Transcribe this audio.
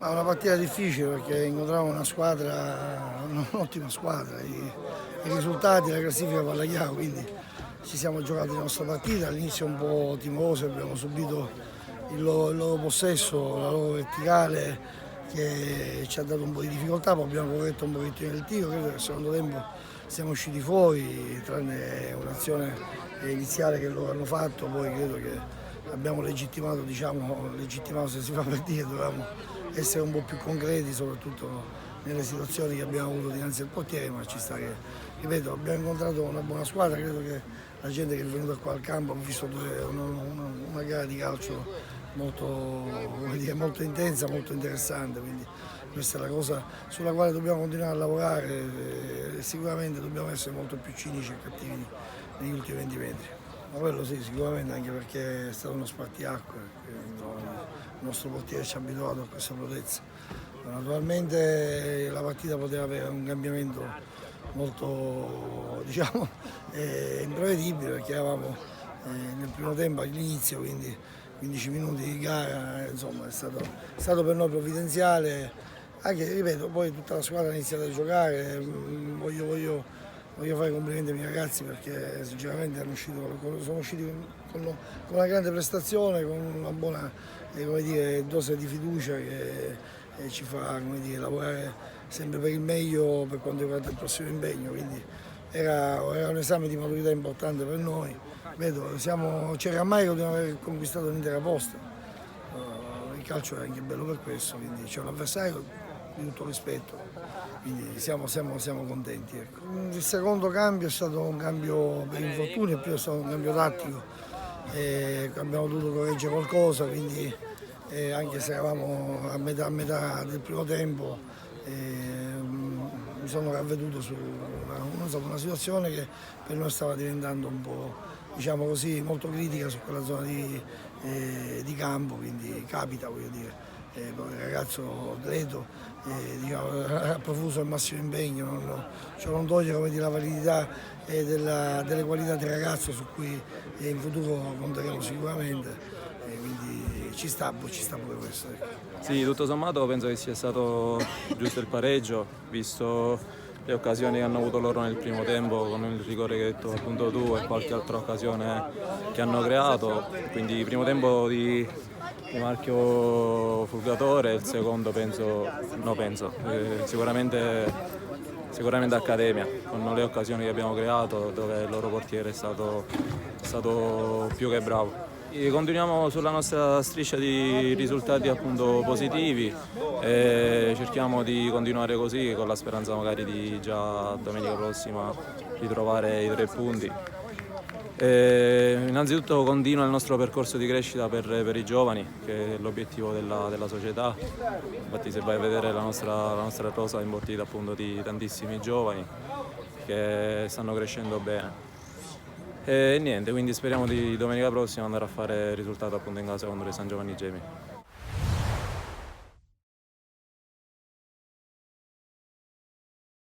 Ma una partita difficile perché incontriamo una squadra, un'ottima squadra, i risultati, la classifica parla chiaro, quindi ci siamo giocati la nostra partita, all'inizio un po' timorosi, abbiamo subito il loro possesso, la loro verticale che ci ha dato un po' di difficoltà, poi abbiamo corretto un pochettino il tiro, credo che al secondo tempo siamo usciti fuori, tranne un'azione iniziale che loro hanno fatto, poi credo che abbiamo legittimato, legittimato se si fa per dire, dovevamo essere un po' più concreti, soprattutto nelle situazioni che abbiamo avuto dinanzi al portiere, ma ci sta che, ripeto, abbiamo incontrato una buona squadra, credo che la gente che è venuta qua al campo ha visto una gara di calcio molto, molto intensa, molto interessante, quindi questa è la cosa sulla quale dobbiamo continuare a lavorare e sicuramente dobbiamo essere molto più cinici e cattivi negli ultimi 20 metri. Ma quello sì, sicuramente, anche perché è stato uno spartiacque, il nostro portiere ci ha abituato a questa prodezza. Naturalmente la partita poteva avere un cambiamento molto imprevedibile perché eravamo nel primo tempo all'inizio, quindi 15 minuti di gara, insomma è stato per noi provvidenziale, anche ripeto, poi tutta la squadra ha iniziato a giocare, voglio fare i complimenti ai miei ragazzi perché sinceramente sono usciti con una grande prestazione, con una buona dose di fiducia che ci fa lavorare sempre per il meglio per quanto riguarda il prossimo impegno. Quindi era un esame di maturità importante per noi. Vedo, c'è rammarico di non aver conquistato l'intera posta. Il calcio è anche bello per questo, quindi c'è un avversario di tutto rispetto, quindi siamo contenti. Ecco. Il secondo cambio è stato un cambio per infortunio, il primo è stato un cambio tattico, abbiamo dovuto correggere qualcosa, quindi anche se eravamo a metà del primo tempo, mi sono ravveduto su una situazione che per noi stava diventando un po', diciamo così, molto critica su quella zona di campo, quindi capita, voglio dire. Il ragazzo credo ha profuso il massimo impegno, ciò non toglie la validità delle qualità del ragazzo su cui in futuro conteremo sicuramente, quindi ci sta pure questo. Ecco. Sì, tutto sommato penso che sia stato giusto il pareggio, visto le occasioni che hanno avuto loro nel primo tempo con il rigore che hai detto appunto tu e qualche altra occasione che hanno creato, quindi il primo tempo di marchio Fulgatore, il secondo sicuramente Accademia, con le occasioni che abbiamo creato dove il loro portiere è stato più che bravo. E continuiamo sulla nostra striscia di risultati appunto positivi e cerchiamo di continuare così con la speranza magari di già domenica prossima ritrovare i 3 punti. Innanzitutto continua il nostro percorso di crescita per i giovani, che è l'obiettivo della società. Infatti se vai a vedere la nostra rosa è imbottita appunto di tantissimi giovani che stanno crescendo bene. E niente, quindi speriamo di domenica prossima andare a fare risultato appunto in casa contro i San Giovanni Gemi.